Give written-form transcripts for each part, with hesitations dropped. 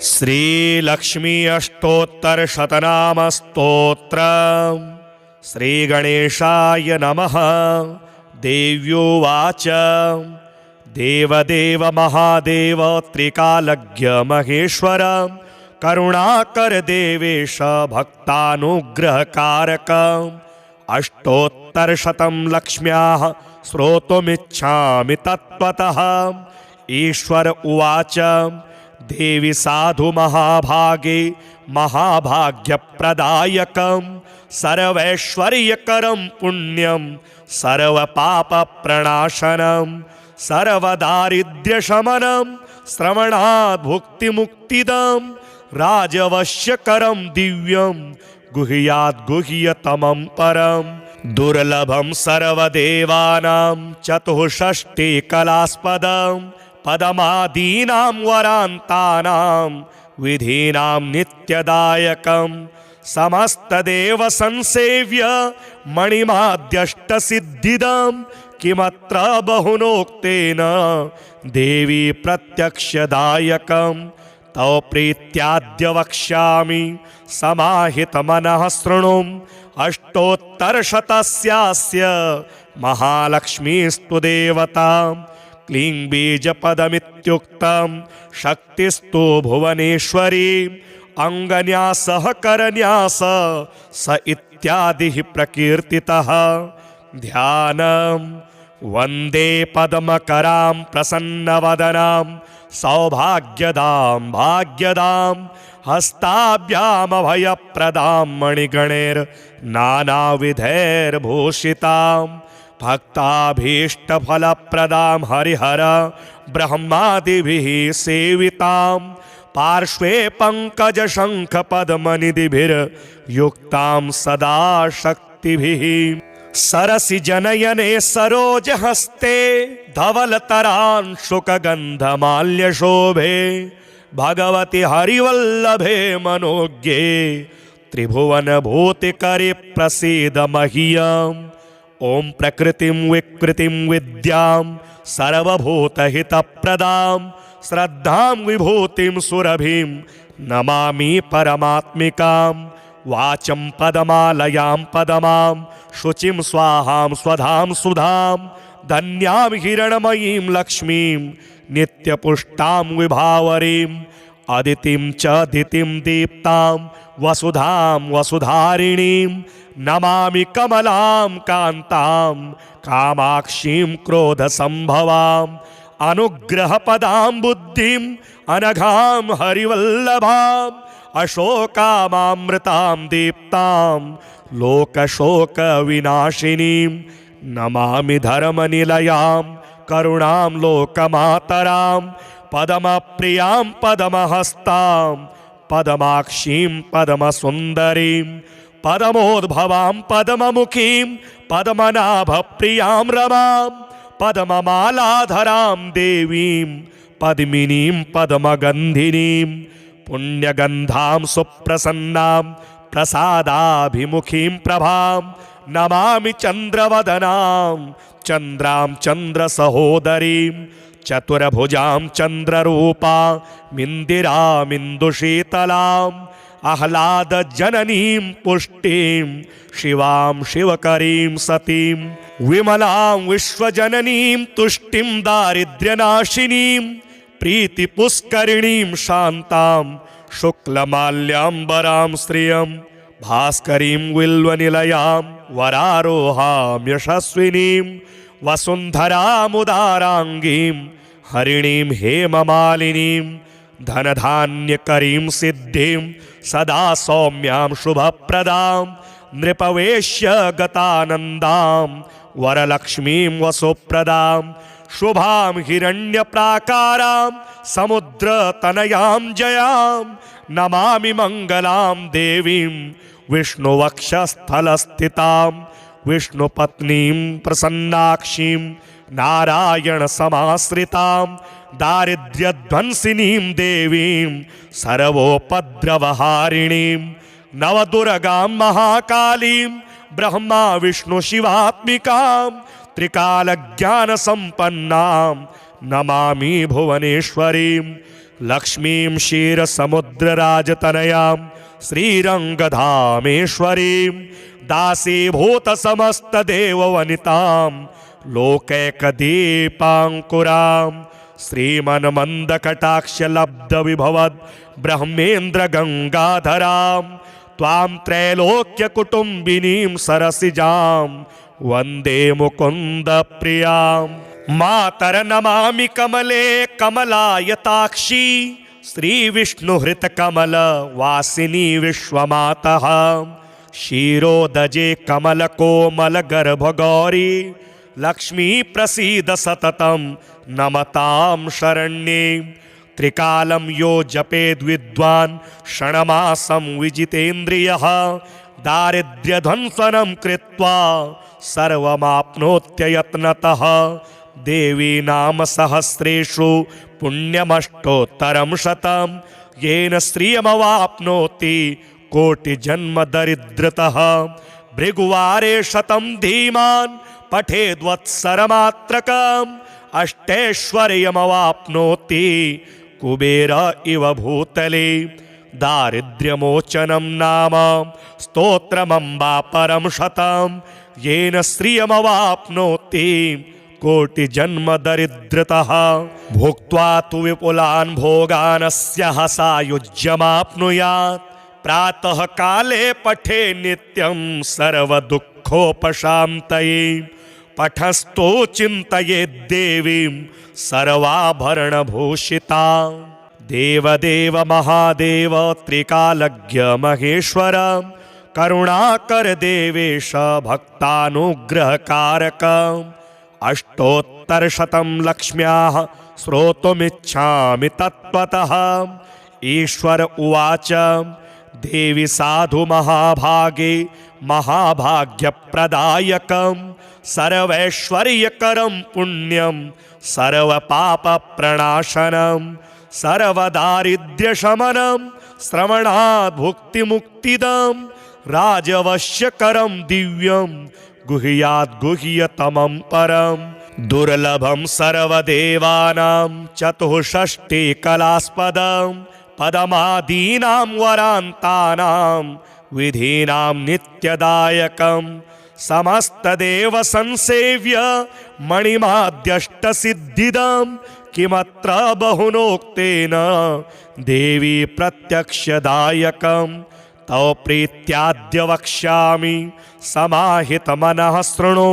श्रीलक्ष्मी अष्टोत्तर शतनाम स्तोत्र। श्रीगणेशाय नमः। देव्योवाच देवदेव महादेव त्रिकालज्ञ महेश्वर करुणाकर देवेश भक्तानुग्रहकारक अष्टोत्तरशतं लक्ष्म्याः श्रोतुमिच्छामि तत्त्वतः। ईश्वर उवाच देवी साधु महाभागे महाभाग्यप्रदायकं सर्वैश्वर्यकरं पुण्यं सर्वपापप्रणाशनं सर्वदारिद्र्यशमनं श्रवणात् भुक्तिमुक्तिदं राजवश्यकरं दिव्यं गुह्यात् गुह्यतमं परं दुर्लभं सर्वदेवानां चतुष्षष्टिकलास्पदं पदमादीनां वरान्तानां विधीनां नित्यदायकं समस्तदेव संसेव्य मणिमाद्यष्टसिद्धिदं किमत्र बहुनोक्तेन देवी प्रत्यक्षदायकं तव प्रीत्याद्य वक्ष्यामि समाहितमनः शृणु। अष्टोत्तरशतस्यास्य महालक्ष्मीस्तु देवता क्लीं बीजपदमित्युक्तं शक्तिस्तु भुवनेश्वरी अंगन्यासः करन्यास स इत्यादिः प्रकीर्तितः। ध्यानं वन्दे पद्मकरां प्रसन्नवदनां सौभाग्यदां भाग्यदां हस्ताभ्यामभयप्रदां मणिगणैर्नानाविधैर्भूषितां भक्ताभीष्टफलप्रदां हरिहर ब्रह्मादिभिः सेवितां पार्श्वे पङ्कजशङ्खपद्मनिधिभिर्युक्तां सदा शक्तिभिः सरसिजनयने सरोजहस्ते धवलतरांशुकगन्धमाल्यशोभे भगवति हरिवल्लभे मनोज्ञे त्रिभुवनभूतिकरे प्रसीद मह्यम्। ॐ प्रकृतिं विकृतिं विद्यां सर्वभूतहितप्रदां श्रद्धां विभूतिं सुरभिं नमामि परमात्मिकां। वाचं पदमालयां पदमां शुचिं स्वाहां स्वधां सुधां धन्यां हिरण्मयीं लक्ष्मीं नित्यपुष्टां विभावरीं अदितिं च दितिं दीप्तां वसुधां वसुधारिणीं नमामि कमलां कान्तां कामाक्षीं क्रोधसम्भवां अनुग्रहपदां बुद्धिं अनघां हरिवल्लभाम् अशोकामामृतां दीप्तां लोकशोकविनाशिनीं नमामि धर्मनिलयां करुणां लोकमातरां पदमप्रियां पदमहस्तां पदमाक्षीं पदमसुन्दरीं पदमोद्भवां पदममुखीं पद्मनाभप्रियां रमां पद्ममालाधरां देवीं पद्मिनीं पद्मगन्धिनीं पुण्यगन्धां सुप्रसन्नां प्रसादाभिमुखीं प्रभां नमामि चन्द्रवदनां चन्द्रां चन्द्रसहोदरीं चतुर्भुजां चन्द्ररूपामिन्दिरामिन्दुशीतलाम् आह्लादजननीं पुष्टिं शिवां शिवकरीं सतीं विमलां विश्वजननीं तुष्टिं दारिद्र्यनाशिनीं प्रीतिपुष्करिणीं शान्तां शुक्लमाल्याम्बरां श्रियं भास्करीं विल्वनिलयां वरारोहां यशस्विनीं वसुन्धरामुदाराङ्गीं हरिणीं हेममालिनीं धनधान्यकरीं सिद्धिं सदा सौम्यां शुभप्रदां नृपवेश्य गतानन्दां वरलक्ष्मीं वसुप्रदां शुभां हिरण्यप्राकारां समुद्रतनयां जयां नमामि मङ्गलां देवीं विष्णुवक्षस्थलस्थितां विष्णुपत्नीं प्रसन्नाक्षीं नारायणसमाश्रितां दारिद्र्यध्वंसिनीं देवीं सर्वोपद्रवहारिणीं नवदुर्गां महाकालीं ब्रह्मा विष्णुशिवात्मिकां त्रिकालज्ञानसम्पन्नां नमामि भुवनेश्वरीं लक्ष्मीं क्षीरसमुद्रराजतनयां श्रीरङ्गधामेश्वरीं दासीभूतसमस्तदेववनितां लोकैकदीपाङ्कुरां श्रीमन्मन्दकटाक्षलब्धविभवद् ब्रह्मेन्द्रगङ्गाधरां त्वां त्रैलोक्यकुटुम्बिनीं सरसिजां वन्दे मुकुन्दप्रियां मातरनमामि कमले कमलायताक्षी श्रीविष्णुहृतकमलवासिनी विश्वमातः क्षीरोदजे कमलकोमलगर्भगौरी लक्ष्मी प्रसीद सततं नमतां शरण्ये त्रिकालं यो जपेद्विद्वान् षण्मासं विजितेन्द्रियः दारिद्र्यध्वंसनं कृत्वा सर्वमाप्नोत्ययत्नतः देवी नाम सहस्रेषु पुण्यमष्टोत्तरं शतं येन श्रियमवाप्नोति कोटिजन्मदरिद्रतः भृगुवारे शतं धीमान् पठेद्वत्सरमात्रकम् अष्टैश्वर्यमवाप्नोति कुबेर इव भूतले दारिद्र्यमोचनं नाम स्तोत्रमम्बा परं शतं येन श्रियमवाप्नोति कोटिजन्मदरिद्रतः भुक्त्वा तु विपुलान् भोगानस्यः सायुज्यमाप्नुयात् प्रातः काले पठे नित्यं सर्वदुःखोपशान्तये पठस्तो चिन्तयेद् देवीं सर्वाभरणभूषितां देवदेव महादेव त्रिकालज्ञ महेश्वर करुणाकर देवेश भक्तानुग्रहकारकम् अष्टोत्तरशतं लक्ष्म्याः श्रोतुमिच्छामि तत्त्वतः ईश्वर उवाच देवी साधु महाभागे महाभाग्यप्रदायकं सर्वैश्वर्यकरं पुण्यं सर्वपापप्रणाशनं सर्वदारिद्र्यशमनं श्रवणात् भुक्तिमुक्तिदं राजवश्यकरं दिव्यं गुह्यात् गुह्यतमं परं दुर्लभं सर्वदेवानां चतुष्षष्टिकलास्पदं पदमादीनां वरान्तानां विधीनां नित्यदायकं समस्तदेव संसेव्य मणिमाद्यष्टसिद्धिदं किमत्र बहुनोक्तेन देवी प्रत्यक्षदायकं तव प्रीत्याद्य वक्ष्यामि समाहितमनः शृणु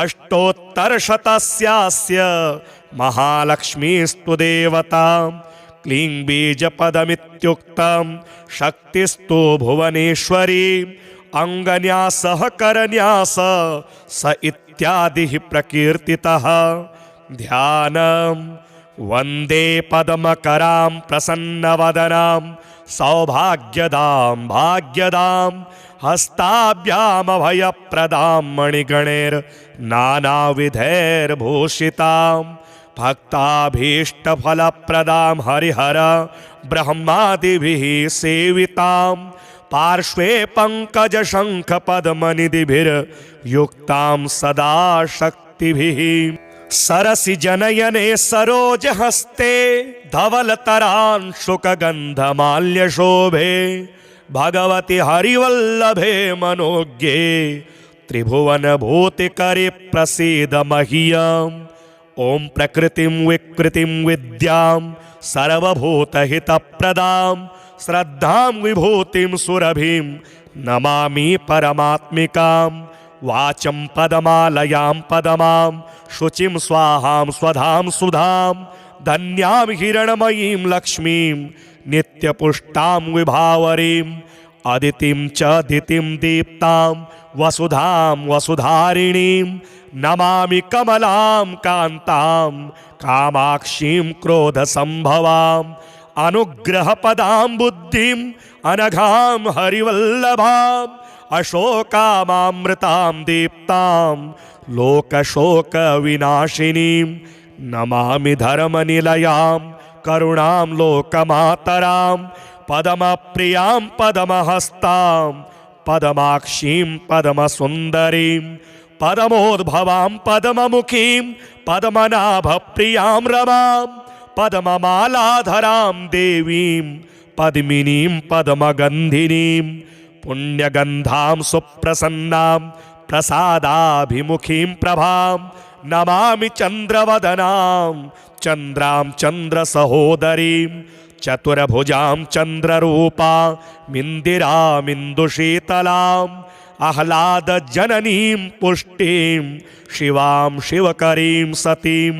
अष्टोत्तरशतस्यास्य महालक्ष्मीस्तु देवता क्लीं बीजपदमित्युक्तं शक्तिस्तु भुवनेश्वरी अङ्गन्यासः करन्यास स इत्यादिः प्रकीर्तितः ध्यानं वन्दे पद्मकरां प्रसन्नवदनां सौभाग्यदां भाग्यदां हस्ताभ्यामभयप्रदां मणिगणैर्नानाविधैर्भूषितां भक्ताभीष्टफलप्रदां हरिहर ब्रह्मादिभिः सेवितां पार्श्वे पङ्कजशङ्खपद्मनिधिभिर्युक्तां सदा शक्तिभिः सरसिजनयने सरोजहस्ते धवलतरांशुकगन्धमाल्यशोभे भगवति हरिवल्लभे मनोज्ञे त्रिभुवनभूतिकरे प्रसीद मह्यम् ॐ प्रकृतिं विकृतिं विद्यां सर्वभूतहितप्रदां श्रद्धां विभूतिं सुरभिं नमामि परमात्मिकां वाचं पदमालयां पदमां शुचिं स्वाहां स्वधां सुधां धन्यां हिरण्मयीं लक्ष्मीं नित्यपुष्टां विभावरीं अदितिं च दितिं दीप्तां वसुधां वसुधारिणीं नमामि कमलां कान्तां कामाक्षीं क्रोधसम्भवां अनुग्रहपदां बुद्धिं अनघां हरिवल्लभाम् अशोकामामृतां दीप्तां लोकशोकविनाशिनीं नमामि धर्मनिलयां करुणां लोकमातरां पदमप्रियां पदमहस्तां पदमाक्षीं पदमसुन्दरीं पदमोद्भवां पदममुखीं पद्मनाभप्रियां रमां पद्ममालाधरां देवीं पद्मिनीं पद्मगन्धिनीं पुण्यगन्धां सुप्रसन्नां प्रसादाभिमुखीं प्रभां नमामि चन्द्रवदनां चन्द्रां चन्द्रसहोदरीं चतुर्भुजां चन्द्ररूपामिन्दिरामिन्दुशीतलाम् आह्लादजननीं पुष्टिं शिवां शिवकरीं सतीं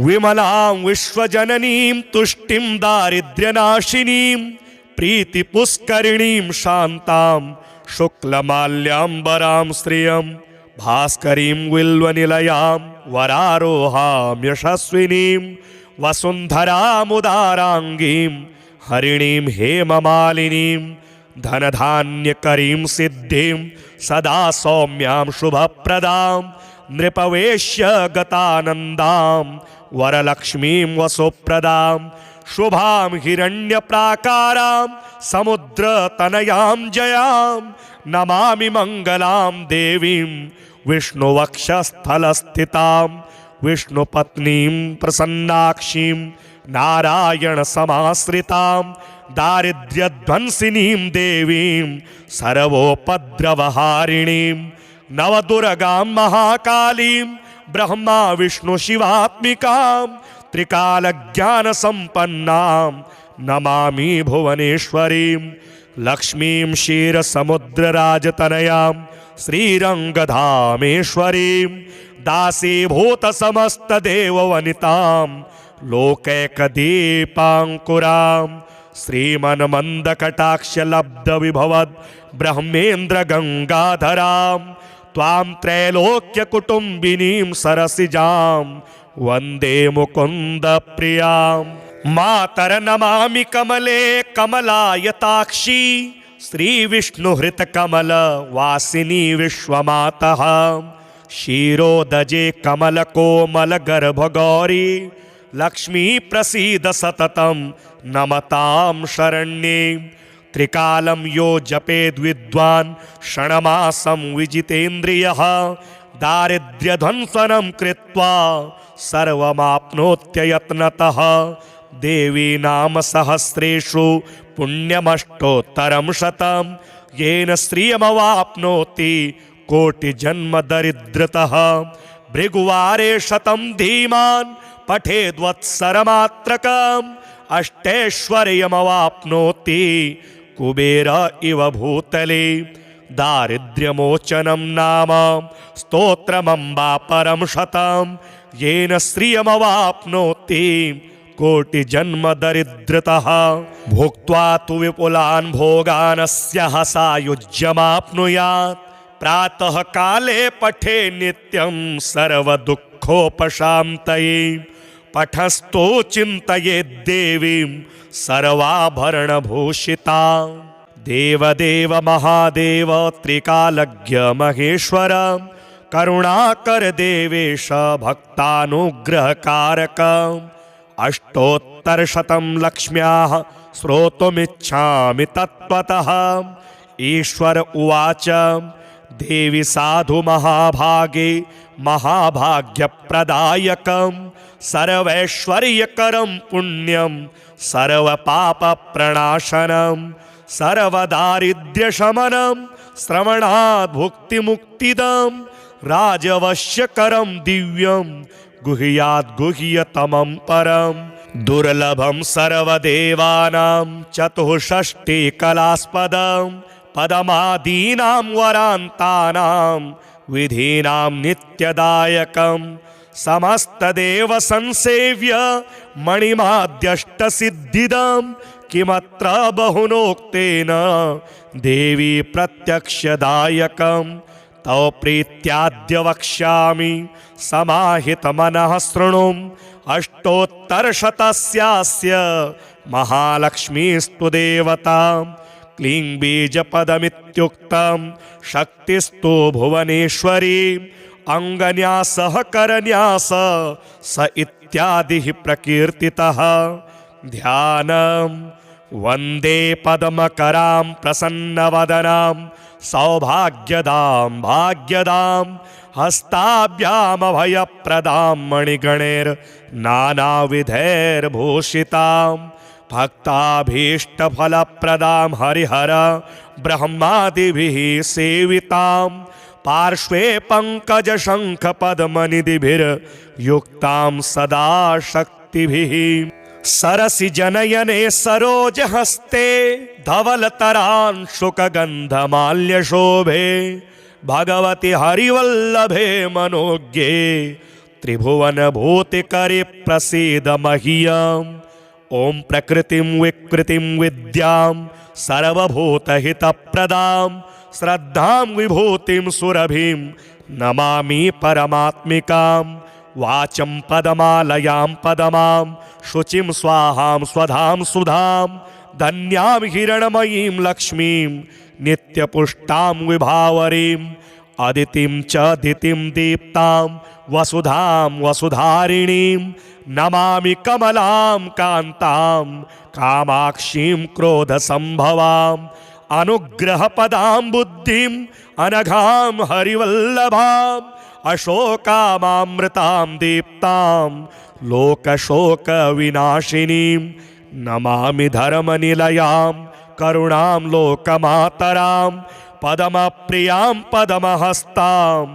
विमलां विश्वजननीं तुष्टिं दारिद्र्यनाशिनीं प्रीतिपुष्करिणीं शान्तां शुक्लमाल्याम्बरां श्रियं भास्करीं विल्वनिलयां वरारोहां यशस्विनीं वसुन्धरामुदाराङ्गीं हरिणीं हेममालिनीं धनधान्यकरीं सिद्धिं सदा सौम्यां शुभप्रदां नृपवेश्य गतानन्दां वरलक्ष्मीं वसुप्रदां शुभां हिरण्यप्राकारां समुद्रतनयां जयां नमामि मङ्गलां देवीं विष्णुवक्षस्थलस्थितां विष्णुपत्नीं प्रसन्नाक्षीं नारायणसमाश्रितां दारिद्र्यध्वंसिनीं देवीं सर्वोपद्रवहारिणीं नवदुर्गां महाकालीं ब्रह्मा विष्णुशिवात्मिकां त्रिकालज्ञानसम्पन्नां नमामि भुवनेश्वरीं लक्ष्मीं क्षीरसमुद्रराजतनयां श्रीरङ्गधामेश्वरीं दासीभूतसमस्तदेववनितां लोकैकदीपाङ्कुरां श्रीमन्मन्दकटाक्षलब्धविभवद् ब्रह्मेन्द्रगङ्गाधरां त्वां त्रैलोक्यकुटुम्बिनीं सरसिजां वन्दे मुकुन्दप्रियां मातर्नमामि कमले कमलायताक्षी श्रीविष्णुहृतकमलवासिनी विश्वमातः क्षीरोदजे कमलकोमलगर्भगौरी लक्ष्मी प्रसीद सततं नमतां शरण्ये त्रिकालं यो जपेद् विद्वान् षण्मासं विजितेन्द्रियः दारिद्र्यध्वंसनं कृत्वा सर्वमाप्नोत्ययत्नतः देवी नाम सहस्रेषु पुण्यमष्टोत्तरं शतं येन श्रियमवाप्नोति कोटिजन्मदरिद्रतः भृगुवारे शतं धीमान् पठेद्वत्सरमात्रकम् अष्टैश्वर्यमवाप्नोति कुबेर इव भूतले दारिद्र्यमोचनं नाम स्तोत्रमम्बा परं शतं येन श्रियमवाप्नोति कोटिजन्मदरिद्रतः भुक्त्वा तु विपुलान् भोगानस्यः सायुज्यमाप्नुयात् प्रातः काले पठे नित्यं सर्वदुःखोपशान्तये पठस्थो चिन्तयेद्देवीं सर्वाभरणभूषिता देवदेव महादेव त्रिकालज्ञ महेश्वर करुणाकर देवेश भक्तानुग्रहकारक अष्टोत्तरशतं लक्ष्म्याः श्रोतुमिच्छामि तत्त्वतः ईश्वर उवाच देवी साधु महाभागे महाभाग्यप्रदायकं सर्वैश्वर्यकरं पुण्यं सर्वपापप्रणाशनं सर्वदारिद्र्यशमनं श्रवणात् भुक्तिमुक्तिदं राजवश्यकरं दिव्यं गुह्यात् गुह्यतमं परं दुर्लभं सर्वदेवानां चतुष्षष्टिकलास्पदं पदमादीनां वरान्तानां विधीनां नित्यदायकं समस्तदेव संसेव्य मणिमाद्यष्टसिद्धिदं किमत्र बहुनोक्तेन देवी प्रत्यक्षदायकं तव प्रीत्याद्य वक्ष्यामि समाहितमनः शृणु अष्टोत्तरशतस्यास्य महालक्ष्मीस्तु देवता क्लीं बीजपदमित्युक्तं शक्तिस्तु भुवनेश्वरी अंगन्यासः करन्यास स इत्यादि प्रकीर्तितः ध्यानं वन्दे पद्मकरां प्रसन्नवदनां सौभाग्यदां भाग्यदां हस्ताभ्यामभयप्रदां मणिगणैर्नानाविधैर्भूषितां भक्ताभीष्टफलप्रदां हरिहर ब्रह्मादिभिः सेवितां पार्श्वे पङ्कजशङ्खपद्मनिधिभिर्युक्तां सदा शक्तिभिः सरसि जनयने सरोजहस्ते धवलतरांशुकगन्धमाल्यशोभे भगवति हरिवल्लभे मनोज्ञे त्रिभुवनभूतिकरे प्रसीद मह्यम् ॐ प्रकृतिं विकृतिं विद्यां सर्वभूतहितप्रदां श्रद्धां विभूतिं सुरभिं नमामि परमात्मिकां वाचं पदमालयां पदमां शुचिं स्वाहां स्वधां सुधां धन्यां हिरण्मयीं लक्ष्मीं नित्यपुष्टां विभावरीं अदितिं च दितिं दीप्तां वसुधां वसुधारिणीं नमामि कमलां कान्तां कामाक्षीं क्रोधसम्भवां अनुग्रहपदां बुद्धिं अनघां हरिवल्लभां अशोकामामृतां दीप्तां लोकशोकविनाशिनीं नमामि धर्मनिलयां करुणां लोकमातरां पदमप्रियां पदमहस्तां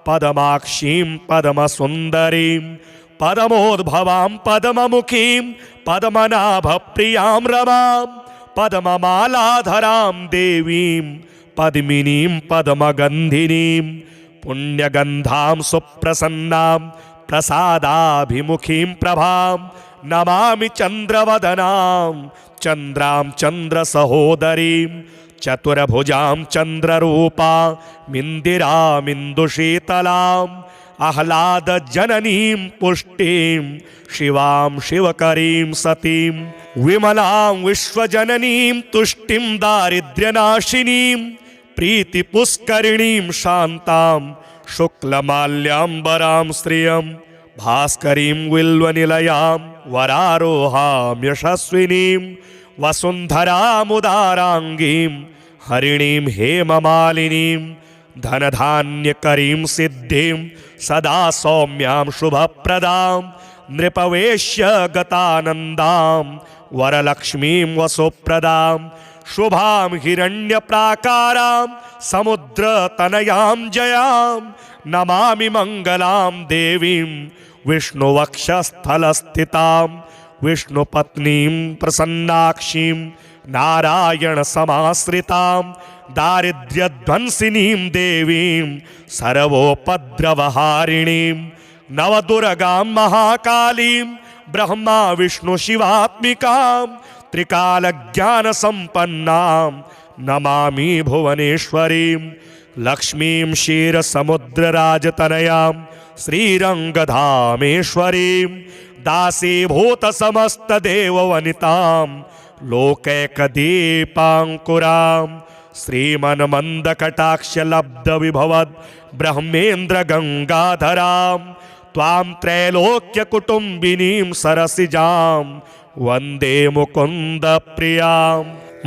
पदमाक्षीं पदमसुन्दरीं पदमोद्भवां पदममुखीं पद्मनाभप्रियां रमां पद्ममालाधरां देवीं पद्मिनीं पद्मगन्धिनीं पुण्यगन्धां सुप्रसन्नां प्रसादाभिमुखीं प्रभां नमामि चन्द्रवदनां चन्द्रां चन्द्रसहोदरीं चतुर्भुजां चन्द्ररूपामिन्दिरामिन्दुशीतलाम् आह्लादजननीं पुष्टिं शिवां शिवकरीं सतीं विमलां विश्वजननीं तुष्टिं दारिद्र्यनाशिनीं प्रीतिपुष्करिणीं शान्तां शुक्लमाल्याम्बरां श्रियं भास्करीं विल्वनिलयां वरारोहां यशस्विनीं वसुन्धरामुदाराङ्गीं हरिणीं हेममालिनीं धनधान्यकरीं सिद्धिं सदा सौम्यां शुभप्रदां नृपवेश्य गतानन्दां वरलक्ष्मीं वसुप्रदां शुभां हिरण्यप्राकारां समुद्रतनयां जयां नमामि मङ्गलां देवीं विष्णुवक्षस्थलस्थितां विष्णुपत्नीं प्रसन्नाक्षीं नारायणसमाश्रितां दारिद्र्यध्वंसिनीं देवीं सर्वोपद्रवहारिणीं नवदुर्गां महाकालीं ब्रह्मा विष्णुशिवात्मिकां त्रिकालज्ञानसम्पन्नां नमामि भुवनेश्वरीं लक्ष्मीं क्षीरसमुद्रराजतनयां श्रीरङ्गधामेश्वरीं दासीभूतसमस्तदेववनितां लोकैकदीपाङ्कुरां श्रीमन्मन्दकटाक्षलब्धविभवद् ब्रह्मेन्द्रगङ्गाधरां त्वां त्रैलोक्यकुटुम्बिनीं सरसिजां वन्दे मुकुन्दप्रियां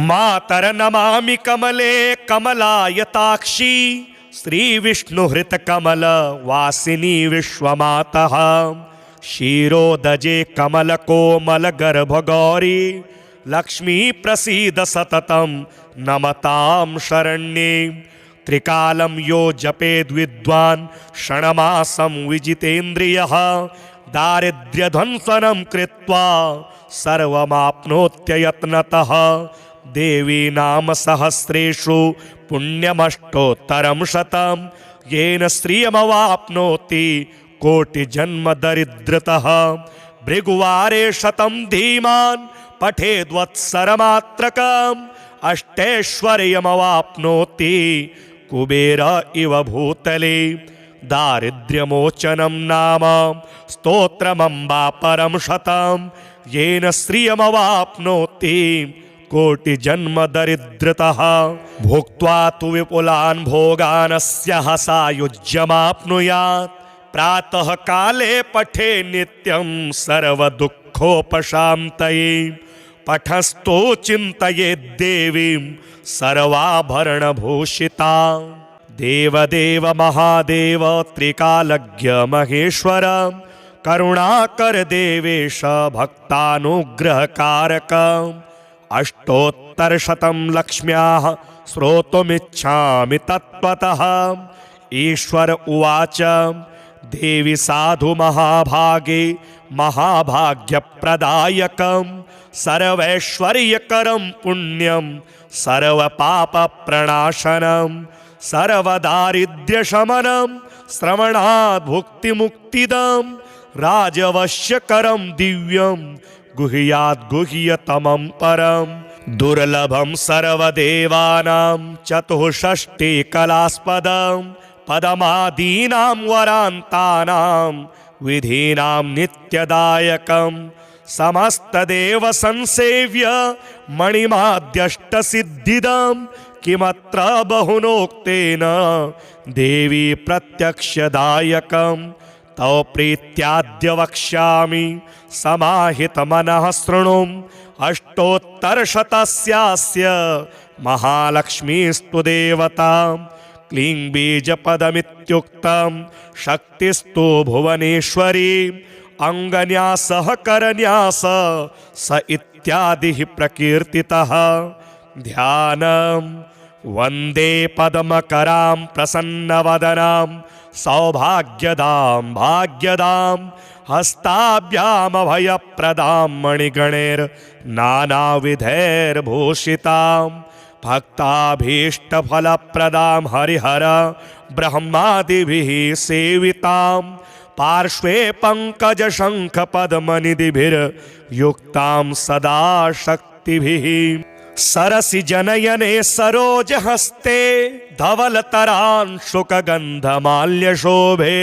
मातर्नमामि कमले कमलायताक्षी श्रीविष्णुहृतकमलवासिनी विश्वमातः क्षीरोदजे कमलकोमलगर्भगौरी लक्ष्मी प्रसीद सततं नमतां शरण्ये त्रिकालं यो जपेद्विद्वान् क्षणमासं विजितेन्द्रियः दारिद्र्यध्वंसनं कृत्वा सर्वमाप्नोत्ययत्नतः देवी नाम सहस्रेषु पुण्यमष्टोत्तरं शतं येन श्रियमवाप्नोति कोटिजन्म दरिद्रतः भृगुवारे शतं धीमान् पठेद्वत्सरमात्रकम् अष्टैश्वर्यमवाप्नोति कुबेर इव भूतले दारिद्र्यमोचनं नाम स्तोत्रमम्बा परं शतं येन श्रियमवाप्नोति कोटिजन्म दरिद्रतः भुक्त्वा तु विपुलान् भोगानस्यः सायुज्यमाप्नुयात् प्रातः काले पठे नित्यं सर्वदुःखोपशान्तये पठस्तो चिन्तयेत् देवीं सर्वाभरणभूषितां। देवदेव महादेव त्रिकालज्ञ महेश्वर करुणाकर देवेश भक्तानुग्रहकारक। अष्टोत्तरशतं लक्ष्म्याः श्रोतुमिच्छामि तत्त्वतः। ईश्वर उवाच देवी साधु महाभागे महाभाग्यप्रदायकं सर्वैश्वर्यकरं पुण्यं सर्वपापप्रणाशनं सर्वदारिद्र्यशमनं श्रवणात् भुक्तिमुक्तिदं राजवश्यकरं दिव्यं गुह्यात् गुह्यतमं परं दुर्लभं सर्वदेवानां चतुष्षष्टिकलास्पदं पदमादीनां वरान्तानां विधीनां नित्यदायकं समस्तदेव संसेव्य मणिमाद्यष्टसिद्धिदं किमत्र बहुनोक्तेन देवी प्रत्यक्षदायकं तव प्रीत्याद्य वक्ष्यामि समाहितमनः शृणु। अष्टोत्तरशतस्यास्य महालक्ष्मीस्तु देवता क्लीं बीजपदमित्युक्तं शक्तिस्तु भुवनेश्वरी अङ्गन्यासः करन्यास स इत्यादिः प्रकीर्तितः। ध्यानं वन्दे पद्मकरां प्रसन्नवदनां सौभाग्यदां भाग्यदां हस्ताभ्यामभयप्रदां मणिगणैर्नानाविधैर्भूषितां भक्ताभीष्टफलप्रदां हरिहर ब्रह्मादिभिः सेवितां पार्श्वे पङ्कजशङ्खपद्मनिधिभिर्युक्तां सदा शक्तिभिः सरसि जनयने सरोजहस्ते धवलतरांशुकगन्धमाल्यशोभे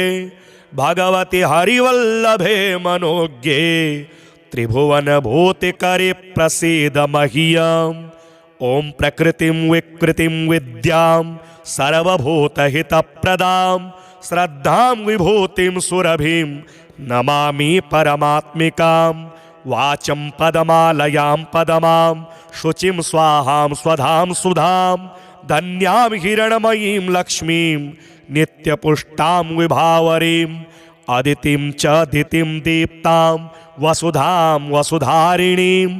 भगवति हरिवल्लभे मनोज्ञे त्रिभुवनभूतिकरे प्रसीद मह्यम्। ॐ प्रकृतिं विकृतिं विद्यां सर्वभूतहितप्रदां श्रद्धां विभूतिं सुरभिं नमामि परमात्मिकां। वाचं पदमालयां पदमां शुचिं स्वाहां स्वधां सुधां धन्यां हिरण्मयीं लक्ष्मीं नित्यपुष्टां विभावरीं अदितिं च दितिं दीप्तां वसुधां वसुधारिणीं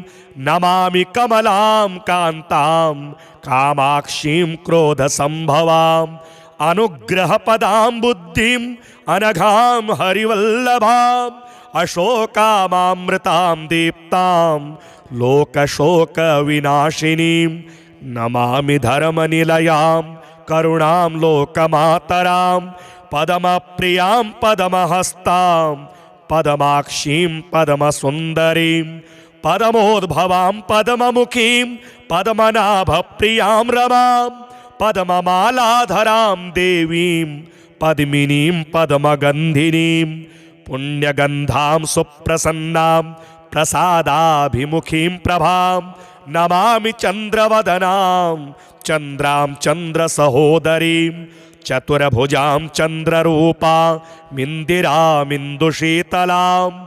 नमामि कमलां कान्तां कामाक्षीं क्रोधसम्भवां अनुग्रहपदां बुद्धिं अनघां हरिवल्लभाम् अशोकामामृतां दीप्तां लोकशोकविनाशिनीं नमामि धर्मनिलयां करुणां लोकमातरां पदमप्रियां पदमहस्तां पदमाक्षीं पदमसुन्दरीं पदमोद्भवां पदममुखीं पद्मनाभप्रियां रमां पद्ममालाधरां देवीं पद्मिनीं पद्मगन्धिनीं पुण्यगन्धां सुप्रसन्नां प्रसादाभिमुखीं प्रभां नमामि चन्द्रवदनां चन्द्रां चन्द्रसहोदरीं चतुर्भुजां चन्द्ररूपामिन्दिरामिन्दुशीतलाम्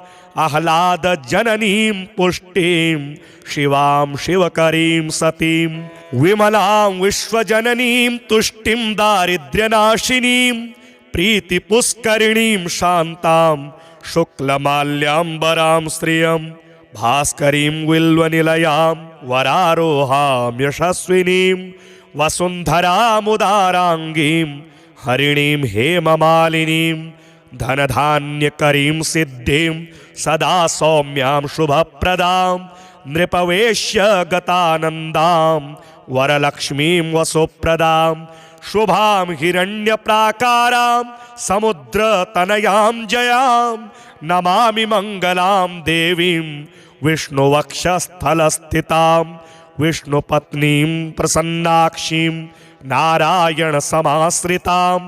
आह्लादजननीं पुष्टिं शिवां शिवकरीं सतीं विमलां विश्वजननीं तुष्टिं दारिद्र्यनाशिनीं प्रीतिपुष्करिणीं शान्तां शुक्लमाल्याम्बरां श्रियं भास्करीं विल्वनिलयां वरारोहां यशस्विनीं वसुन्धरामुदाराङ्गीं हरिणीं हेममालिनीं धनधान्यकरीं सिद्धिं सदा सौम्यां शुभप्रदां नृपवेश्य गतानन्दां वरलक्ष्मीं वसुप्रदां शुभां हिरण्यप्राकारां समुद्रतनयां जयां नमामि मङ्गलां देवीं विष्णुवक्षस्थलस्थितां विष्णुपत्नीं प्रसन्नाक्षीं नारायणसमाश्रितां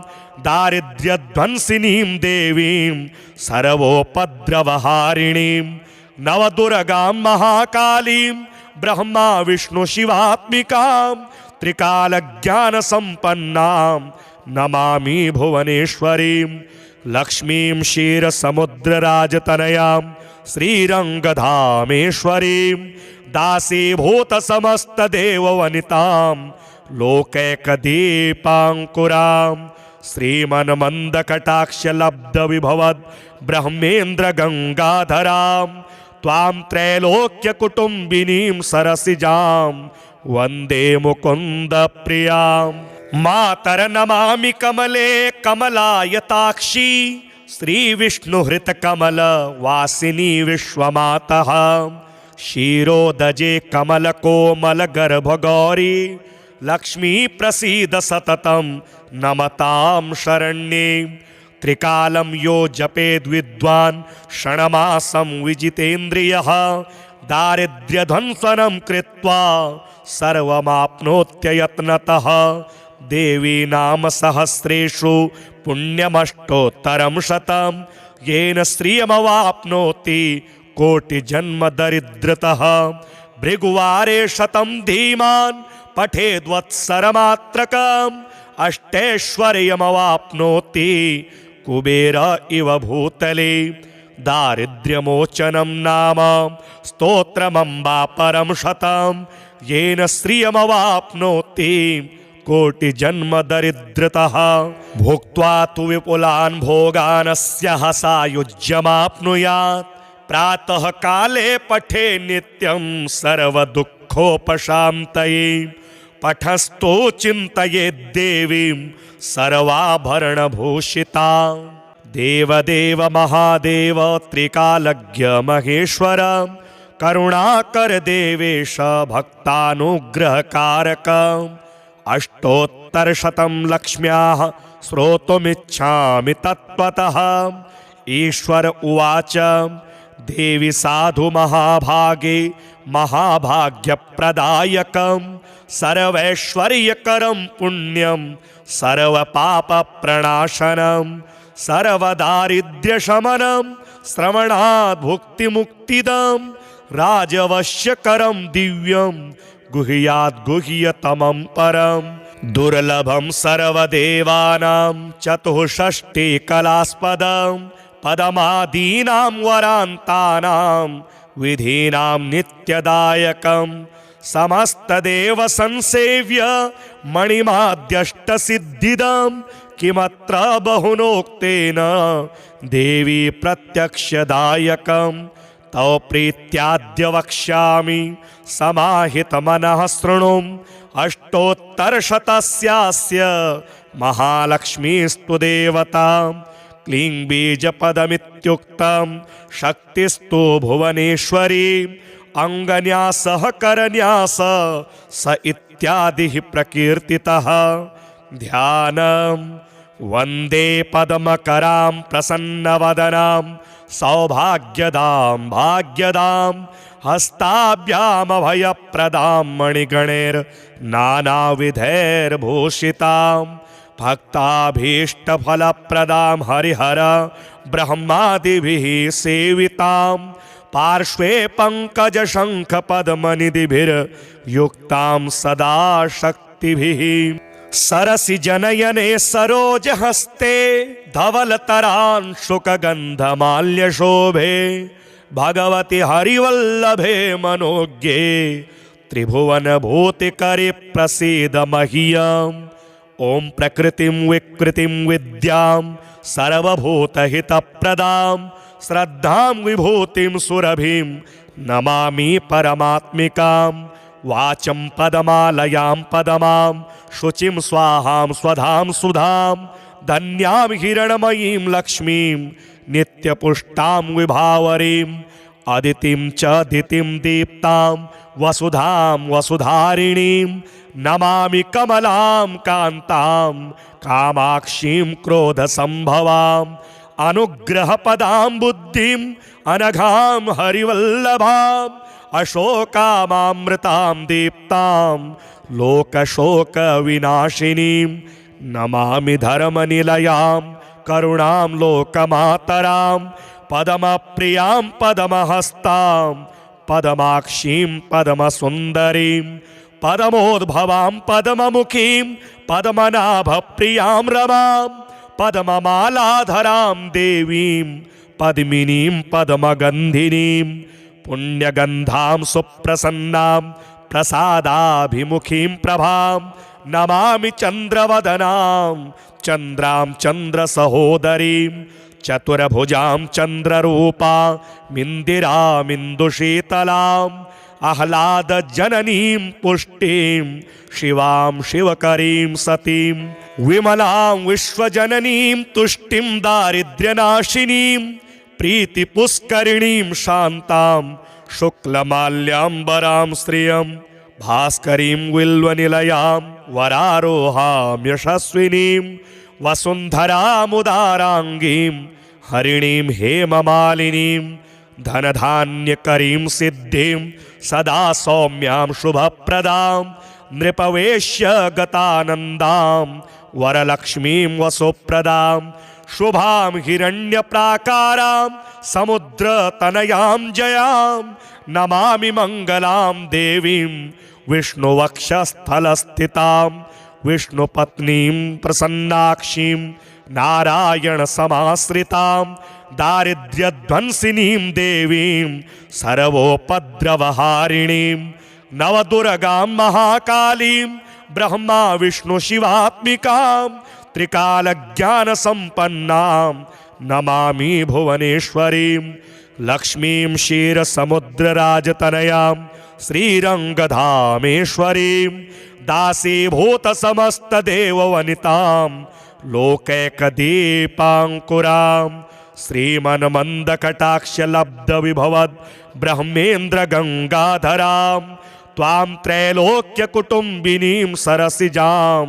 दारिद्र्यध्वंसिनीं देवीं सर्वोपद्रवहारिणीं नवदुर्गां महाकालीं ब्रह्मा विष्णुशिवात्मिकां त्रिकालज्ञानसम्पन्नां नमामि भुवनेश्वरीं लक्ष्मीं क्षीरसमुद्रराजतनयां श्रीरङ्गधामेश्वरीं दासीभूत समस्त देव वनितां लोकैकदीपाङ्कुरां श्रीमन्मन्द कटाक्ष लब्ध विभवद ब्रह्मेन्द्र गंगाधरां त्वां त्रैलोक्य कुटुंबिनीं सरसिजां वंदे मुकुंद प्रियां। मातर नमामि कमले कमलायताक्षी श्री विष्णुहृत कमल वासिनी विश्वमातः क्षीरोदजे कमल कोमल गर्भ गौरी लक्ष्मी प्रसीद सततं नमतां शरण्ये। त्रिकालं यो जपेद् विद्वान् क्षणमासं विजितेन्द्रियः दारिद्र्यध्वंसनं कृत्वा सर्वमाप्नोत्ययत्नतः। देवी नाम सहस्रेषु पुण्यमष्टोत्तरं शतं येन श्रियमवाप्नोति कोटिजन्म दरिद्रतः। भृगुवारे शतं धीमान् पठेद्वत्सरमात्रकम् अष्टैश्वर्यमवाप्नोति कुबेर इव भूतले। दारिद्र्यमोचनं नाम स्तोत्रमम्बा परं शतं येन श्रियमवाप्नोति कोटिजन्म दरिद्रतः। भुक्त्वा तु विपुलान् भोगानस्यः सायुज्यमाप्नुयात् प्रातः काले पठे नित्यं सर्वदुःखोपशान्तये। पठस्तो चिन्तयेद् देवीं सर्वाभरणभूषितां। देवदेव महादेव त्रिकालज्ञ महेश्वर करुणाकर देवेश भक्तानुग्रहकारकम्। अष्टोत्तरशतं लक्ष्म्याः श्रोतुमिच्छामि तत्त्वतः। ईश्वर उवाच देवी साधु महाभागे महाभाग्यप्रदायकं सर्वैश्वर्यकरं पुण्यं सर्वपापप्रणाशनं सर्वदारिद्र्यशमनं श्रवणात् भुक्तिमुक्तिदं राजवश्यकरं दिव्यं गुह्यात् गुह्यतमं परं। दुर्लभं सर्वदेवानां चतुष्षष्टिकलास्पदं पदमादीनां वरान्तानां विधीनां नित्यदायकं समस्तदेव संसेव्य मणिमाद्यष्टसिद्धिदं किमत्र बहुनोक्तेन देवी प्रत्यक्षदायकं। तव प्रीत्याद्य वक्ष्यामि समाहितमनः शृणु। अष्टोत्तरशतस्यास्य महालक्ष्मीस्तु देवता क्लीं बीजपदमित्युक्तं शक्तिस्तु भुवनेश्वरी अंगन्यासः करन्यास स इत्यादिः प्रकीर्तितः। ध्यानं वन्दे पद्मकरां प्रसन्नवदनां सौभाग्यदां भाग्यदां हस्ताभ्यामभयप्रदां मणिगणैर्नानाविधैर्भूषितां भक्ताभीष्टफलप्रदां हरिहर ब्रह्मादिभिः सेवितां पार्श्वे पङ्कजशङ्खपद्मनिधिभिर्युक्तां सदा शक्तिभिः। सरसि जनयने सरोजहस्ते धवलतरांशुकगन्धमाल्यशोभे भगवति हरिवल्लभे मनोज्ञे त्रिभुवनभूतिकरे प्रसीद मह्यम्। ॐ प्रकृतिं विकृतिं विद्यां सर्वभूतहितप्रदां श्रद्धां विभूतिं सुरभिं नमामि परमात्मिकां। वाचं पदमालयां पदमां शुचिं स्वाहां स्वधां सुधां धन्यां हिरण्मयीं लक्ष्मीं नित्यपुष्टां विभावरीं। अदितिं च दितिं दीप्तां वसुधां वसुधारिणीं नमामि कमलां कान्तां कामाक्षीं क्रोधसम्भवां। अनुग्रहपदां बुद्धिं अनघां हरिवल्लभां अशोकामामृतां दीप्तां लोकशोकविनाशिनीं नमामि धर्मनिलयां करुणां लोकमातरां पदमप्रियां पदमहस्तां पदमाक्षीं पदमसुन्दरीं पदमोद्भवां पदममुखीं पद्मनाभप्रियां रमां पद्ममालाधरां देवीं पद्मिनीं पद्मगन्धिनीं पुण्यगन्धां सुप्रसन्नां प्रसादाभिमुखीं प्रभां नमामि चन्द्रवदनां चन्द्रां चन्द्रसहोदरीं चतुर्भुजां चन्द्ररूपामिन्दिरामिन्दुशीतलाम् आह्लादजननीं पुष्टिं शिवां शिवकरीं सतीं विमलां विश्वजननीं तुष्टिं दारिद्र्यनाशिनीं प्रीतिपुष्करिणीं शान्तां शुक्लमाल्याम्बरां श्रियं भास्करीं विल्वनिलयां वरारोहां यशस्विनीं वसुन्धरामुदाराङ्गीं हरिणीं हेममालिनीं धनधान्यकरीं सिद्धिं सदा सौम्यां शुभप्रदां नृपवेश्य गतानन्दां वरलक्ष्मीं वसुप्रदां शुभां हिरण्यप्राकारां समुद्रतनयां जयां नमामि मङ्गलां देवीं विष्णुवक्षस्थलस्थितां विष्णुपत्नीं प्रसन्नाक्षीं नारायणसमाश्रितां दारिद्र्यध्वंसिनीं देवीं सर्वोपद्रवहारिणीं नवदुर्गां महाकालीं ब्रह्मा विष्णुशिवात्मिकां त्रिकालज्ञानसम्पन्नां नमामि भुवनेश्वरीं लक्ष्मीं क्षीरसमुद्रराजतनयां श्रीरङ्गधामेश्वरीं दासीभूतसमस्तदेववनितां लोकैकदीपाङ्कुरां श्रीमन्मन्दकटाक्षलब्धविभवद् ब्रह्मेन्द्रगङ्गाधरां त्वां त्रैलोक्यकुटुम्बिनीं सरसिजां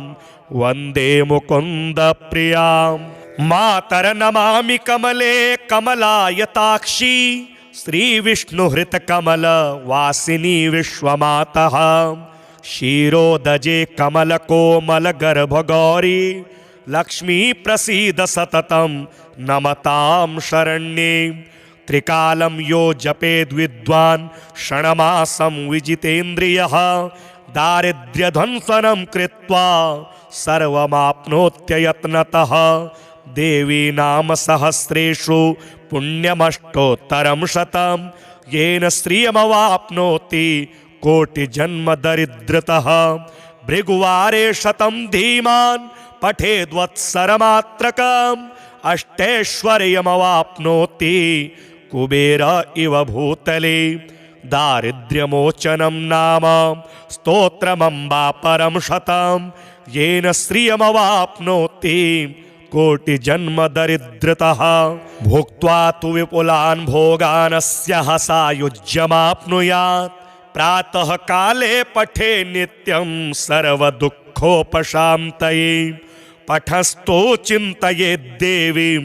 वन्दे मुकुन्दप्रियां मातर्नमामि कमले कमलायताक्षी श्रीविष्णुहृतकमलवासिनी विश्वमातः क्षीरोदजे कमलकोमलगर्भगौरी लक्ष्मी प्रसीद सततं नमतां शरण्ये त्रिकालं यो जपेद्विद्वान् क्षणमासं विजितेन्द्रियः दारिद्र्यध्वंसनं कृत्वा सर्वमाप्नोत्ययत्नतः देवी नाम सहस्रेषु पुण्यमष्टोत्तरं शतं येन श्रियमवाप्नोति कोटिजन्मदरिद्रतः भृगुवारे शतं धीमान् पठेद्वत्सरमात्रकम् अष्टैश्वर्यमवाप्नोति कुबेर इव भूतले दारिद्र्यमोचनं नाम स्तोत्रमम्बा परं शतं येन श्रियमवाप्नोति कोटिजन्मदरिद्रतः भुक्त्वा तु विपुलान् भोगानस्यः सायुज्यमाप्नुयात् प्रातः काले पठे नित्यं सर्वदुःखोपशान्तये पठस्थो चिन्तयेद्देवीं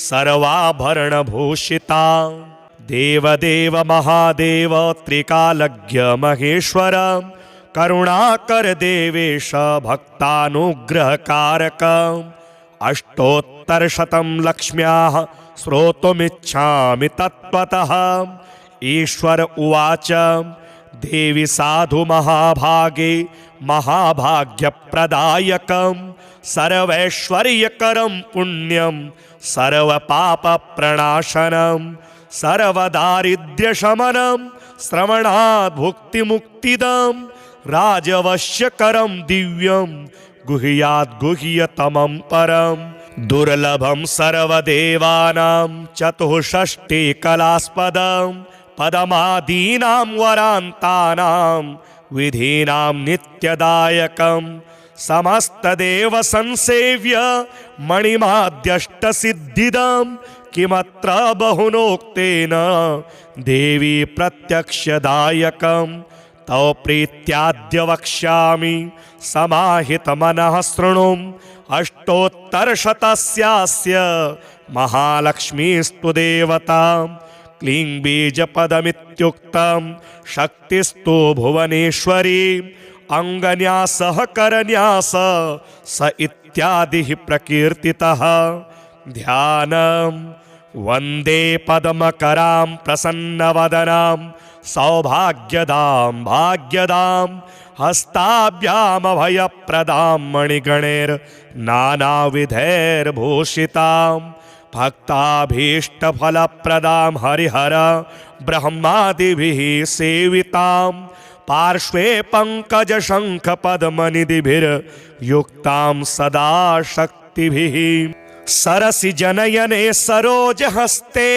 सर्वाभरणभूषिता देवदेव महादेव त्रिकालज्ञ महेश्वर करुणाकर देवेश भक्तानुग्रहकारक अष्टोत्तरशतं लक्ष्म्याः श्रोतुमिच्छामि तत्त्वतः ईश्वर उवाच देवी साधु महाभागे महाभाग्यप्रदायकं सर्वैश्वर्यकरं पुण्यं सर्वपापप्रणाशनं सर्वदारिद्र्यशमनं श्रवणात् भुक्तिमुक्तिदं राजवश्यकरं दिव्यं गुह्यात् गुह्यतमं परं दुर्लभं सर्वदेवानां चतुष्षष्टिकलास्पदं पदमादीनां वरान्तानां विधीनां नित्यदायकं समस्तदेव संसेव्य मणिमाद्यष्टसिद्धिदं किमत्र बहुनोक्तेन देवी प्रत्यक्षदायकं तव प्रीत्याद्य वक्ष्यामि समाहितमनः शृणु अष्टोत्तरशतस्यास्य महालक्ष्मीस्तु देवता क्लीं बीजपदमित्युक्तं शक्तिस्तु भुवनेश्वरी अंगन्यासः करन्यास स इत्यादिः प्रकीर्तितः ध्यानं वन्दे पद्मकरां प्रसन्नवदनां सौभाग्यदां भाग्यदां हस्ताभ्यामभयप्रदां मणिगणैर्नानाविधैर्भूषितां भक्ताभीष्टफलप्रदां हरिहर ब्रह्मादिभिः सेवितां पार्श्वे पङ्कजशङ्खपद्मनिधिभिर्युक्तां सदा शक्तिभिः सरसि जनयने सरोजहस्ते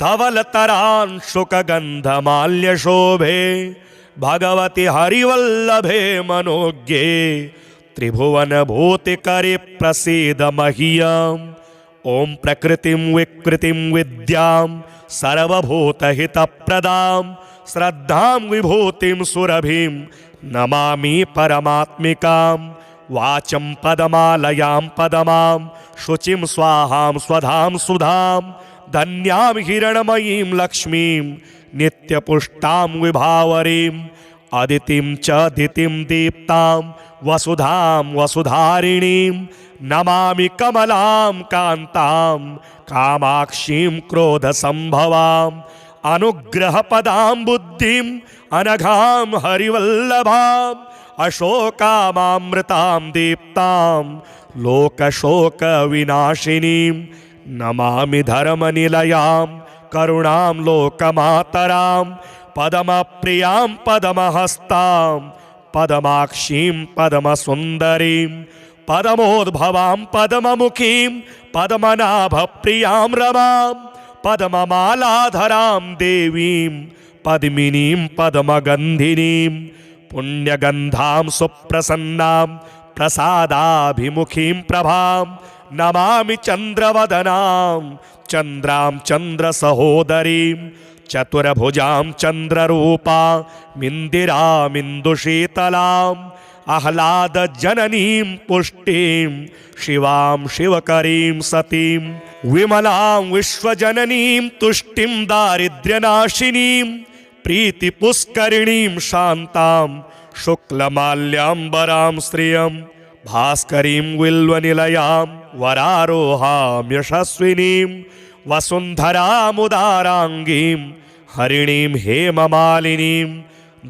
धवलतरांशुकगन्धमाल्यशोभे भगवति हरिवल्लभे मनोज्ञे त्रिभुवनभूतिकरे प्रसीद मह्यम्। ॐ प्रकृतिं विकृतिं विद्यां सर्वभूतहितप्रदां श्रद्धां विभूतिं सुरभिं नमामि परमात्मिकां। वाचं पदमालयां पदमां शुचिं स्वाहां स्वधां सुधां धन्यां हिरण्मयीं लक्ष्मीं नित्यपुष्टां विभावरीं अदितिं च दितिं दीप्तां वसुधां वसुधारिणीं नमामि कमलां कान्तां कामाक्षीं क्रोधसम्भवां अनुग्रहपदां बुद्धिं अनघां हरिवल्लभां अशोकामामृतां दीप्तां लोकशोकविनाशिनीं नमामि धर्मनिलयां करुणां लोकमातरां पदमप्रियां पदमहस्तां पदमाक्षीं पदमसुन्दरीं पदमोद्भवां पदममुखीं पद्मनाभप्रियां रमां पद्ममालाधरां देवीं पद्मिनीं पद्मगन्धिनीं पुण्यगन्धां सुप्रसन्नां प्रसादाभिमुखीं प्रभां नमामि चन्द्रवदनां चन्द्रां चन्द्रसहोदरीं चतुर्भुजां चन्द्ररूपामिन्दिरामिन्दुशीतलाम् आह्लादजननीं पुष्टिं शिवां शिवकरीं सतीं विमलां विश्वजननीं तुष्टिं दारिद्र्यनाशिनीं प्रीतिपुष्करिणीं शान्तां शुक्लमाल्याम्बरां श्रियं भास्करीं विल्वनिलयां वरारोहां यशस्विनीं वसुन्धरामुदाराङ्गीं हरिणीं हेममालिनीं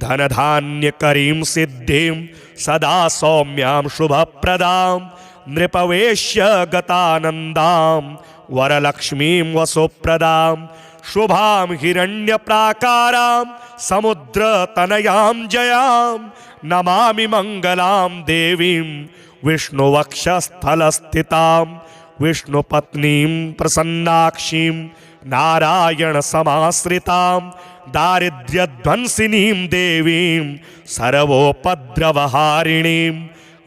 धनधान्यकरीं सिद्धिं सदा सौम्यां शुभप्रदां नृपवेश्य गतानन्दां वरलक्ष्मीं वसुप्रदां शुभां हिरण्यप्राकारां समुद्रतनयां जयां नमामि मङ्गलां देवीं विष्णुवक्षस्थलस्थितां विष्णुपत्नीं प्रसन्नाक्षीं नारायणसमाश्रितां दारिद्र्यध्वंसिनीं देवीं सर्वोपद्रवहारिणीं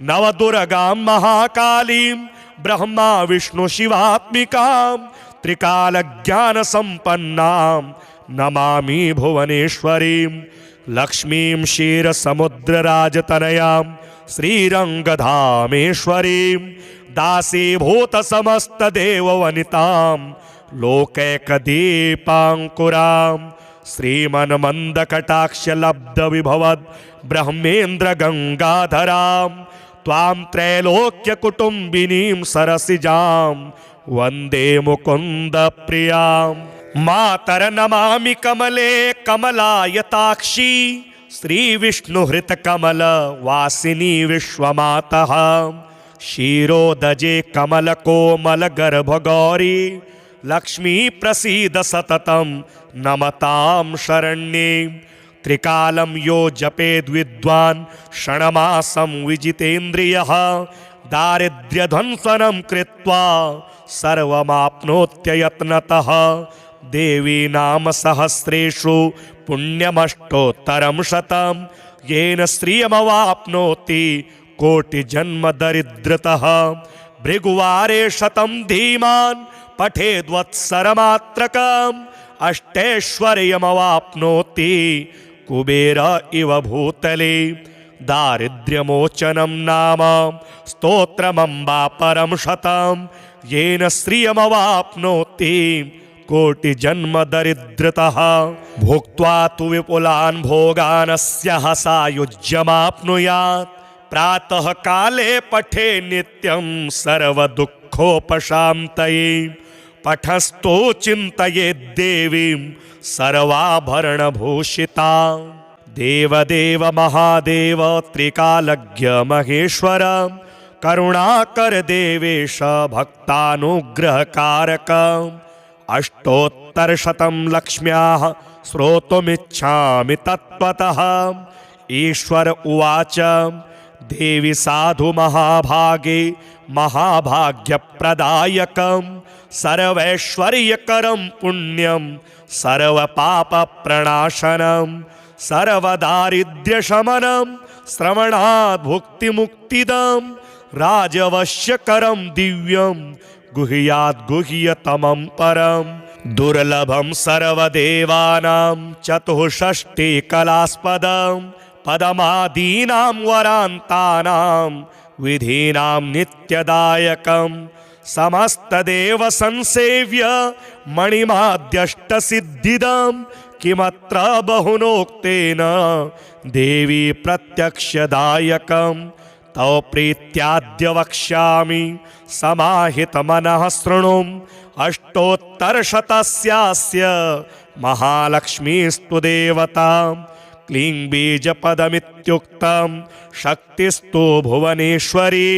नवदुर्गां महाकालीं ब्रह्मा विष्णुशिवात्मिकां त्रिकालज्ञानसम्पन्नां नमामि भुवनेश्वरीं लक्ष्मीं क्षीरसमुद्रराजतनयां श्रीरङ्गधामेश्वरीं दासीभूतसमस्तदेववनितां लोकैकदीपाङ्कुरां श्रीमन्मन्दकटाक्षलब्धविभवद् ब्रह्मेन्द्रगङ्गाधरां त्वां त्रैलोक्यकुटुम्बिनीं सरसिजां वन्दे मुकुन्दप्रियां। मातर्नमामि कमले कमलायताक्षी श्रीविष्णुहृतकमलवासिनी विश्वमातः क्षीरोदजे कमलकोमलगर्भगौरी लक्ष्मी प्रसीद सततं नमतां शरण्ये। त्रिकालं यो जपेद्विद्वान् क्षणमासं विजितेन्द्रियः दारिद्र्यध्वंसनं कृत्वा सर्वमाप्नोत्ययत्नतः। देवी नाम सहस्रेषु पुण्यमष्टोत्तरं शतं येन श्रियमवाप्नोति कोटिजन्म दरिद्रतः। भृगुवारे शतं धीमान् पठेद्वत्सरमात्रकम् अष्टैश्वर्यमवाप्नोति कुबेर इव भूतले। दारिद्र्यमोचनं नाम स्तोत्रमम्बा परं शतं येन श्रियमवाप्नोति कोटिजन्म दरिद्रतः। भुक्त्वा तु विपुलान् भोगानस्यः सायुज्यमाप्नुयात् प्रातः काले पठे नित्यं सर्वदुःखोपशान्तये। पठस्तो चिन्तयेद् देवीं सर्वाभरणभूषितां। देवदेव महादेव त्रिकालज्ञ महेश्वर करुणाकर देवेश भक्तानुग्रहकारक अष्टोत्तरशतं लक्ष्म्याः श्रोतुमिच्छामि तत्त्वतः। ईश्वर उवाच देवी साधु महाभागे महाभाग्यप्रदायकं सर्वैश्वर्यकरं पुण्यं सर्वपापप्रणाशनं सर्वदारिद्र्यशमनं श्रवणात् भुक्तिमुक्तिदं राजवश्यकरं दिव्यं गुह्यात् गुह्यतमं परं दुर्लभं सर्वदेवानां चतुष्षष्टिकलास्पदं पदमादीनां वरान्तानां विधीनां नित्यदायकं समस्तदेव संसेव्य मणिमाद्यष्टसिद्धिदं किमत्र बहुनोक्तेन देवी प्रत्यक्षदायकं तव प्रीत्याद्य वक्ष्यामि समाहितमनः शृणु। अष्टोत्तरशतस्यास्य महालक्ष्मीस्तु देवता क्लीं बीजपदमित्युक्तं शक्तिस्तु भुवनेश्वरी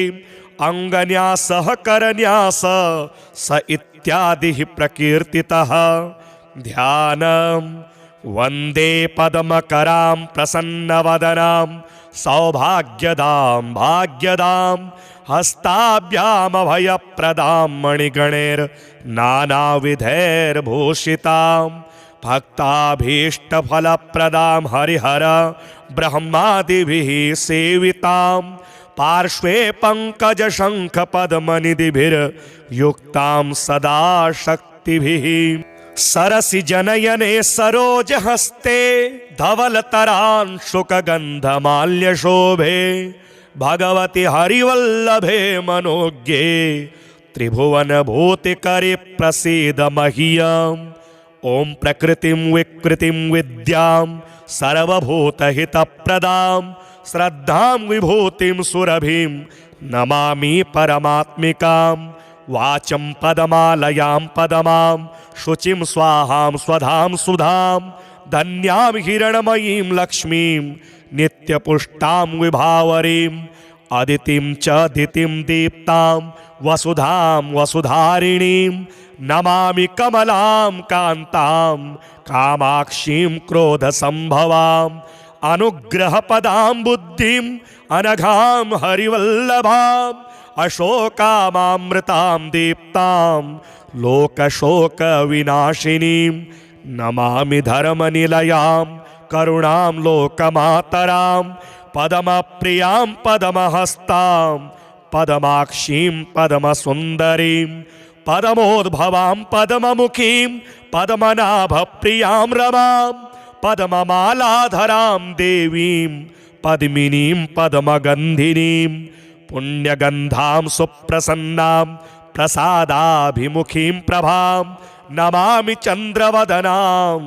अङ्गन्यासः करन्यास स इत्यादिः प्रकीर्तितः। ध्यानं वन्दे पद्मकरां प्रसन्नवदनां सौभाग्यदां भाग्यदां हस्ताभ्यामभयप्रदां मणिगणैर्नानाविधैर्भूषितां भक्ताभीष्टफलप्रदां हरिहर ब्रह्मादिभिः सेवितां पार्श्वे पङ्कजशङ्खपद्मनिधिभिर्युक्तां सदा शक्तिभिः सरसि जनयने सरोजहस्ते धवलतरांशुकगन्धमाल्यशोभे भगवति हरिवल्लभे मनोज्ञे त्रिभुवनभूतिकरे प्रसीद मह्यम्। ॐ प्रकृतिं विकृतिं विद्यां सर्वभूतहितप्रदां श्रद्धां विभूतिं सुरभिं नमामि परमात्मिकां। वाचं पदमालयां पदमां शुचिं स्वाहां स्वधां सुधां धन्यां हिरण्मयीं लक्ष्मीं नित्यपुष्टां विभावरीं अदितिं च दितिं दीप्तां वसुधां वसुधारिणीं नमामि कमलां कान्तां कामाक्षीं क्रोधसम्भवाम् अनुग्रहपदां बुद्धिं अनघां हरिवल्लभाम् अशोकामामृतां दीप्तां लोकशोकविनाशिनीं नमामि धर्मनिलयां करुणां लोकमातरां पदमप्रियां पदमहस्तां पदमाक्षीं पदमसुन्दरीं पदमोद्भवां पदममुखीं पद्मनाभप्रियां रमां पद्ममालाधरां देवीं पद्मिनीं पद्मगन्धिनीं पुण्यगन्धां सुप्रसन्नां प्रसादाभिमुखीं प्रभां नमामि चन्द्रवदनां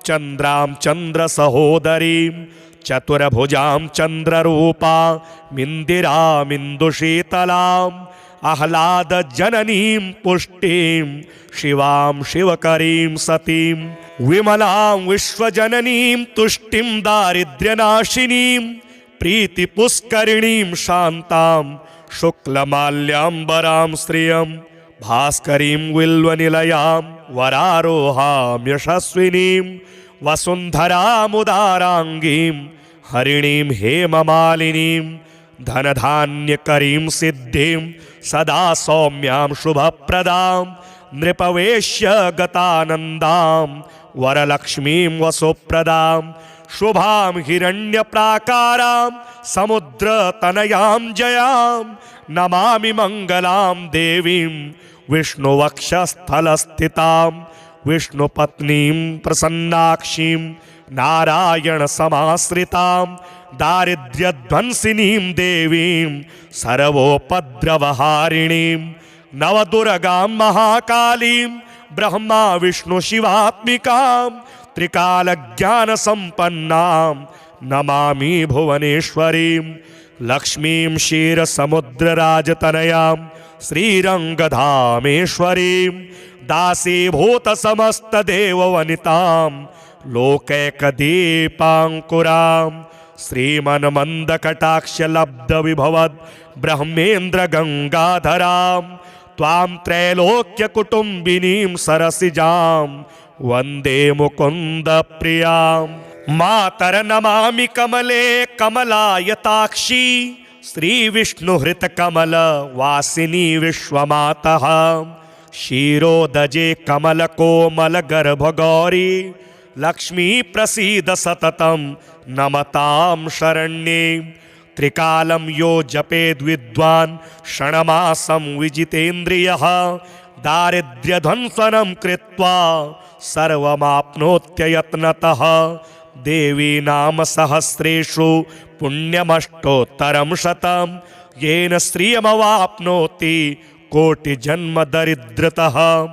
चन्द्रां चन्द्रसहोदरीं चतुर्भुजां चन्द्ररूपामिन्दिरामिन्दुशीतलाम् आह्लादजननीं पुष्टिं शिवां शिवकरीं सतीं विमलां विश्वजननीं तुष्टिं दारिद्र्यनाशिनीं प्रीतिपुष्करिणीं शान्तां शुक्लमाल्याम्बरां श्रियं भास्करीं विल्वनिलयां वरारोहां यशस्विनीं वसुन्धरामुदाराङ्गीं हरिणीं हेममालिनीं धनधान्यकरीं सिद्धिं सदा सौम्यां शुभप्रदां नृपवेश्य गतानन्दां वरलक्ष्मीं वसुप्रदां शुभां हिरण्यप्राकारां समुद्रतनयां जयां नमामि मङ्गलां देवीं विष्णुवक्षस्थलस्थितां विष्णुपत्नीं प्रसन्नाक्षीं नारायणसमाश्रितां दारिद्र्यध्वंसिनीं देवीं सर्वोपद्रवहारिणीं नवदुर्गां महाकालीं ब्रह्मा विष्णुशिवात्मिकां त्रिकालज्ञानसम्पन्नां नमामि भुवनेश्वरीं लक्ष्मीं क्षीरसमुद्रराजतनयां श्रीरङ्गधामेश्वरीं दासीभूतसमस्तदेववनितां लोकैकदीपाङ्कुरां श्रीमन्मन्दकटाक्षलब्धविभवद् ब्रह्मेन्द्रगङ्गाधरां त्वां त्रैलोक्यकुटुम्बिनीं सरसिजां वन्दे मुकुन्दप्रियां। मातर्नमामि कमले कमलायताक्षी श्रीविष्णुहृतकमलवासिनी विश्वमातः। क्षीरोदजे कमलकोमलगर्भगौरी लक्ष्मी प्रसीद सततं नमतां शरण्ये। त्रिकालं यो जपेद्विद्वान् षण्मासं विजितेन्द्रियः दारिद्र्यध्वंसनं कृत्वा सर्वमाप्नोत्ययत्नतः। देवी नाम सहस्रेषु पुण्यमष्टोत्तरं शतं येन श्रियमवाप्नोति कोटिजन्म दरिद्रतः।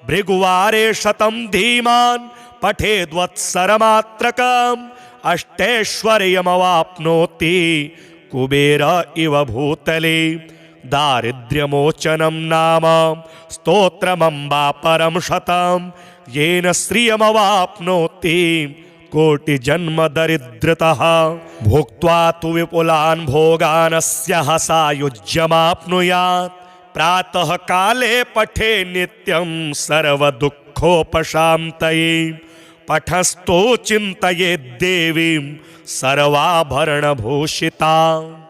भृगुवारे शतं धीमान् पठेद्वत्सरमात्रकम् अष्टैश्वर्यमवाप्नोति कुबेर इव भूतले। दारिद्र्यमोचनं नाम स्तोत्रमम्बा परं शतं येन श्रियमवाप्नोति कोटिजन्म दरिद्रतः। भुक्त्वा तु विपुलान् भोगानस्यः सायुज्यमाप्नुयात्। प्रातः काले पठे नित्यं सर्वदुःखोपशान्तये। पठस्थो चिन्तयेद् देवीं सर्वाभरणभूषिताम्।